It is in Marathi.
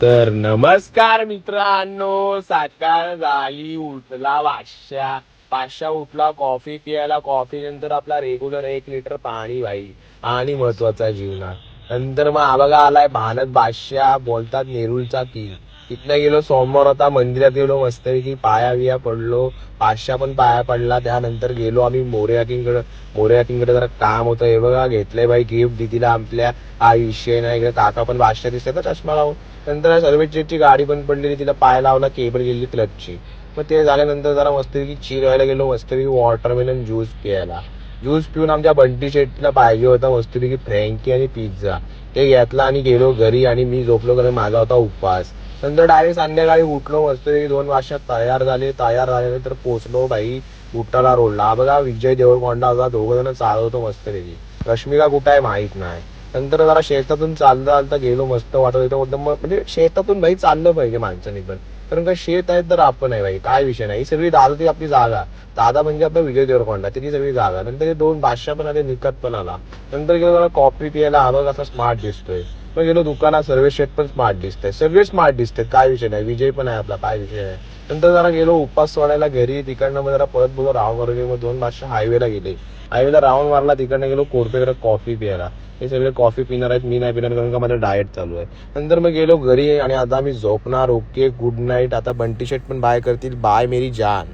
तर नमस्कार मित्रांनो, सकाळ झाली, उठला बादशाह उठला कॉफी प्यायला, कॉफी नंतर आपला रेग्युलर 1 लिटर पाणी भाई, पाणी महत्वाचा आहे जीवनात. नंतर मग हा बघा आलाय भानत बादशाह, बोलतात नेरूळचा किंग. तिथनं गेलो, सोमवार होता, मंदिरात गेलो, मस्तपैकी पाया बिया पडलो, बादशाह पण पाया पडला. त्यानंतर गेलो आम्ही मोर्याकींकडे जरा काम होतं. हे बघा घेतलंय भाई गिफ्ट दीदीला आपल्या, हा विषय नाही. इकडे काका पण बादशाह दिसते ना चष्मा लावून. नंतर सर्व्हिसची गाडी पण पडलेली, तिला पाय लावला, केबल गेली क्लचची. मग ते झाल्यानंतर जरा मस्तपैकी चिल व्हायला गेलो, मस्तपैकी वॉटरमेलन ज्यूस प्यायला. ज्यूस पिऊन आमच्या बंटी शेट्टीला पाहिजे होता मस्तपैकी फ्रँकी आणि पिझ्झा. ते घेतला आणि गेलो घरी, आणि मी झोपलो कारण माझा होता उपवास. नंतर डायरेक्ट संध्याकाळी उठलो, मस्तपैकी 2 वाजता तयार झाल्यानंतर पोहोचलो भाई उठाला रोडला. हा बघा विजय देवरकोंडा होता, 2 जण चालवतो मस्तपैकी. रश्मिका कुठं आहे माहित नाही. नंतर जरा शेतातून चालता गेलो, मस्त वाटत होतं एकदम. म्हणजे शेतातून भाई चाललं पाहिजे माणसाने पण, कारण का शेत आहे तर आपण आहे भाई, काय विषय नाही. ही सगळी दादा ती आपली जागा, दादा म्हणजे आपला विजय देवरकोंडा, त्याची सगळी जागा. नंतर हे 2 बादशाह पण आले, निकत पण आला. नंतर गेलो जरा कॉफी प्यायला, हा बघ असा स्मार्ट दिसतोय. मग गेलो दुकानात, सर्व्हिस शेट पण स्मार्ट दिसतंय, सगळे स्मार्ट दिसतात, काय विषय नाही. विजय पण आहे आपला, काय विषय आहे. नंतर जरा गेलो उपास सोडायला घरी, तिकडनं मग जरा परत बोलो राव वगैरे. मग 2 बादशाह हायवेला गेले, हायवेला राऊंड मारला, तिकडनं गेलो कोरपेकडे कॉफी प्यायला. हे सगळे कॉफी पिणार आहेत, मी नाही पिणार कारण का माझं डाएट चालू आहे. नंतर मग गेलो घरी, आणि आता मी झोपणार. Okay, good night. आता बंटी शेट पण बाय करतील, बाय मेरी जान.